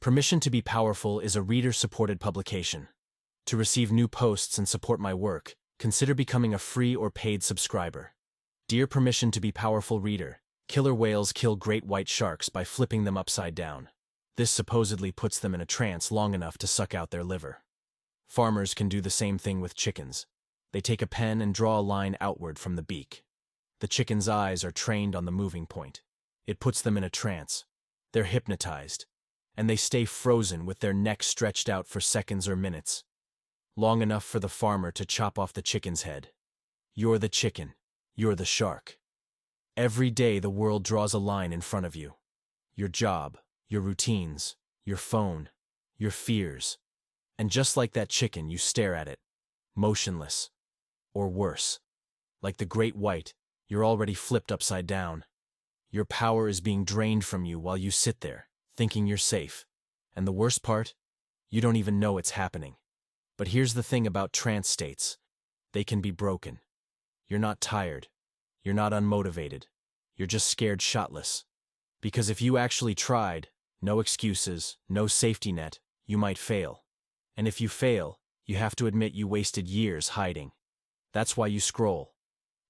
Permission to be Powerful is a reader-supported publication. To receive new posts and support my work, consider becoming a free or paid subscriber. Dear Permission to be Powerful reader, killer whales kill great white sharks by flipping them upside down. This supposedly puts them in a trance long enough to suck out their liver. Farmers can do the same thing with chickens. They take a pen and draw a line outward from the beak. The chicken's eyes are trained on the moving point. It puts them in a trance. They're hypnotized, and they stay frozen with their necks stretched out for seconds or minutes, long enough for the farmer to chop off the chicken's head. You're the chicken. You're the shark. Every day the world draws a line in front of you. Your job, your routines, your phone, your fears. And just like that chicken, you stare at it, motionless. Or worse, like the great white, you're already flipped upside down. Your power is being drained from you while you sit there, thinking you're safe. And the worst part? You don't even know it's happening. But here's the thing about trance states. They can be broken. You're not tired. You're not unmotivated. You're just scared shitless. Because if you actually tried, no excuses, no safety net, you might fail. And if you fail, you have to admit you wasted years hiding. That's why you scroll.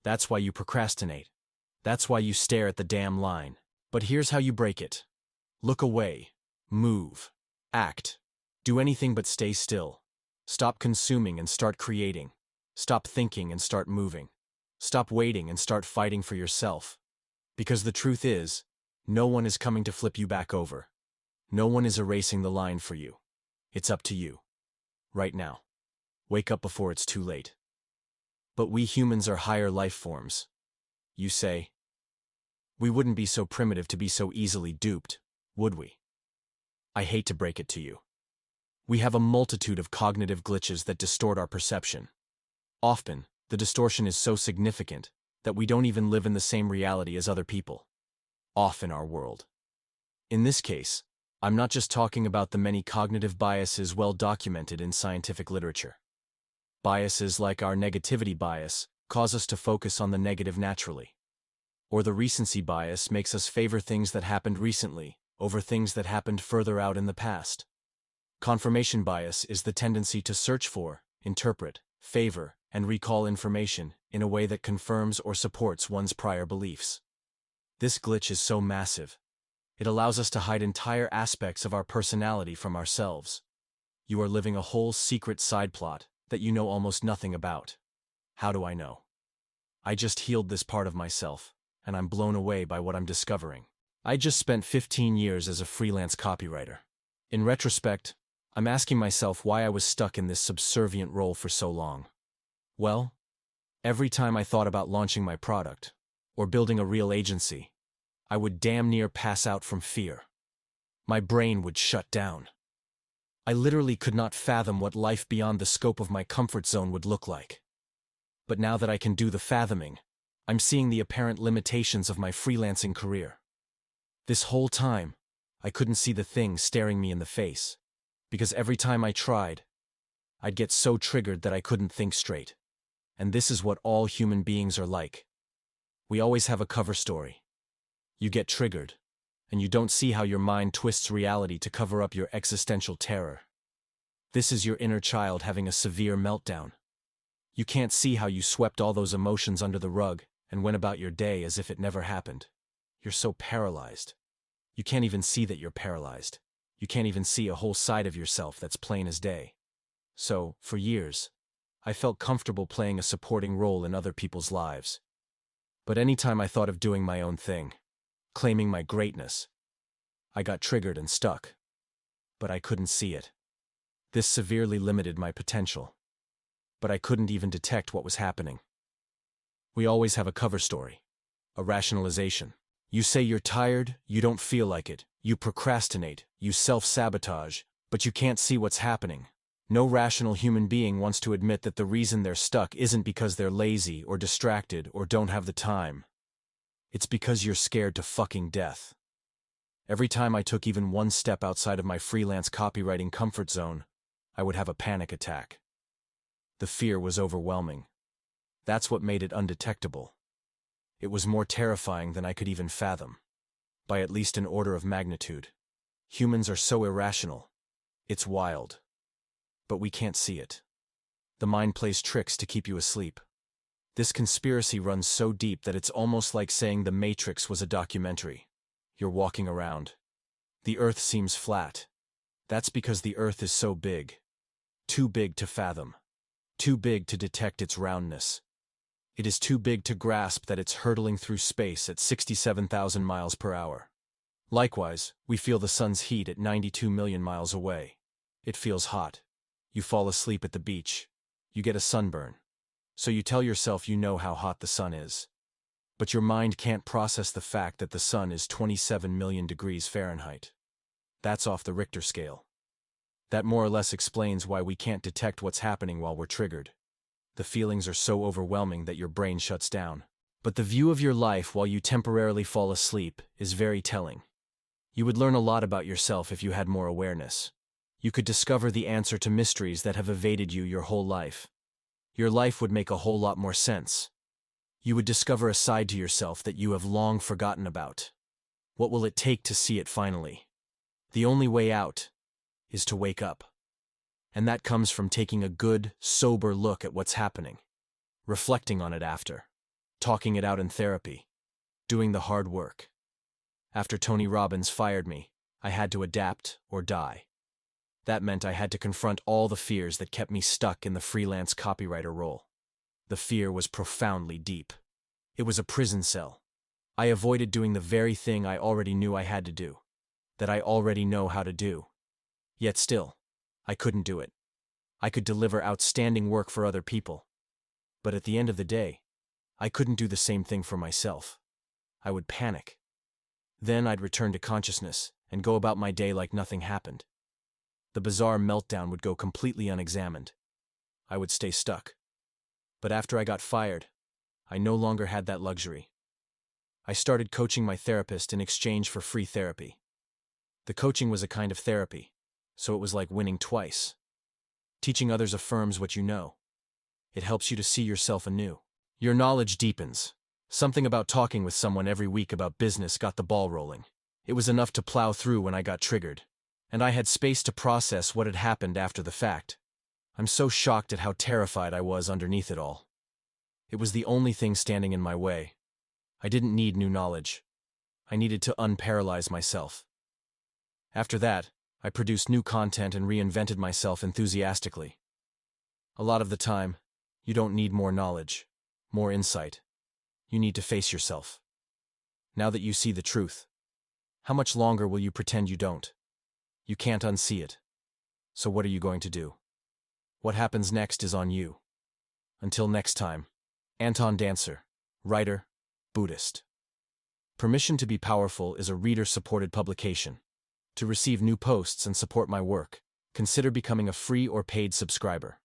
That's why you procrastinate. That's why you stare at the damn line. But here's how you break it. Look away. Move. Act. Do anything but stay still. Stop consuming and start creating. Stop thinking and start moving. Stop waiting and start fighting for yourself. Because the truth is, no one is coming to flip you back over. No one is erasing the line for you. It's up to you. Right now. Wake up before it's too late. But we humans are higher life forms. You say, we wouldn't be so primitive to be so easily duped, would we? I hate to break it to you. We have a multitude of cognitive glitches that distort our perception. Often, the distortion is so significant that we don't even live in the same reality as other people. Off in our world. In this case, I'm not just talking about the many cognitive biases well documented in scientific literature. Biases like our negativity bias cause us to focus on the negative naturally. Or the recency bias makes us favor things that happened recently over things that happened further out in the past. Confirmation bias is the tendency to search for, interpret, favor, and recall information in a way that confirms or supports one's prior beliefs. This glitch is so massive. It allows us to hide entire aspects of our personality from ourselves. You are living a whole secret side plot that you know almost nothing about. How do I know? I just healed this part of myself, and I'm blown away by what I'm discovering. I just spent 15 years as a freelance copywriter. In retrospect, I'm asking myself why I was stuck in this subservient role for so long. Well, every time I thought about launching my product, or building a real agency, I would damn near pass out from fear. My brain would shut down. I literally could not fathom what life beyond the scope of my comfort zone would look like. But now that I can do the fathoming, I'm seeing the apparent limitations of my freelancing career. This whole time, I couldn't see the thing staring me in the face, because every time I tried, I'd get so triggered that I couldn't think straight. And this is what all human beings are like. We always have a cover story. You get triggered, and you don't see how your mind twists reality to cover up your existential terror. This is your inner child having a severe meltdown. You can't see how you swept all those emotions under the rug and went about your day as if it never happened. You're so paralyzed. You can't even see that you're paralyzed. You can't even see a whole side of yourself that's plain as day. So, for years, I felt comfortable playing a supporting role in other people's lives. But anytime I thought of doing my own thing, claiming my greatness, I got triggered and stuck. But I couldn't see it. This severely limited my potential. But I couldn't even detect what was happening. We always have a cover story, a rationalization. You say you're tired, you don't feel like it, you procrastinate, you self-sabotage, but you can't see what's happening. No rational human being wants to admit that the reason they're stuck isn't because they're lazy or distracted or don't have the time. It's because you're scared to fucking death. Every time I took even one step outside of my freelance copywriting comfort zone, I would have a panic attack. The fear was overwhelming. That's what made it undetectable. It was more terrifying than I could even fathom, by at least an order of magnitude. Humans are so irrational. It's wild. But we can't see it. The mind plays tricks to keep you asleep. This conspiracy runs so deep that it's almost like saying The Matrix was a documentary. You're walking around. The Earth seems flat. That's because the Earth is so big. Too big to fathom. Too big to detect its roundness. It is too big to grasp that it's hurtling through space at 67,000 miles per hour. Likewise, we feel the sun's heat at 92 million miles away. It feels hot. You fall asleep at the beach. You get a sunburn. So you tell yourself you know how hot the sun is. But your mind can't process the fact that the sun is 27 million degrees Fahrenheit. That's off the Richter scale. That more or less explains why we can't detect what's happening while we're triggered. The feelings are so overwhelming that your brain shuts down. But the view of your life while you temporarily fall asleep is very telling. You would learn a lot about yourself if you had more awareness. You could discover the answer to mysteries that have evaded you your whole life. Your life would make a whole lot more sense. You would discover a side to yourself that you have long forgotten about. What will it take to see it finally? The only way out is to wake up. And that comes from taking a good, sober look at what's happening, reflecting on it after, talking it out in therapy, doing the hard work. After Tony Robbins fired me, I had to adapt or die. That meant I had to confront all the fears that kept me stuck in the freelance copywriter role. The fear was profoundly deep. It was a prison cell. I avoided doing the very thing I already knew I had to do, that I already know how to do. Yet still, I couldn't do it. I could deliver outstanding work for other people. But at the end of the day, I couldn't do the same thing for myself. I would panic. Then I'd return to consciousness and go about my day like nothing happened. The bizarre meltdown would go completely unexamined. I would stay stuck. But after I got fired, I no longer had that luxury. I started coaching my therapist in exchange for free therapy. The coaching was a kind of therapy, so it was like winning twice. Teaching others affirms what you know. It helps you to see yourself anew. Your knowledge deepens. Something about talking with someone every week about business got the ball rolling. It was enough to plow through when I got triggered. And I had space to process what had happened after the fact. I'm so shocked at how terrified I was underneath it all. It was the only thing standing in my way. I didn't need new knowledge. I needed to unparalyze myself. After that, I produced new content and reinvented myself enthusiastically. A lot of the time, you don't need more knowledge, more insight. You need to face yourself. Now that you see the truth, how much longer will you pretend you don't? You can't unsee it. So what are you going to do? What happens next is on you. Until next time, Anton Dancer, writer, Buddhist. Permission to be Powerful is a reader-supported publication. To receive new posts and support my work, consider becoming a free or paid subscriber.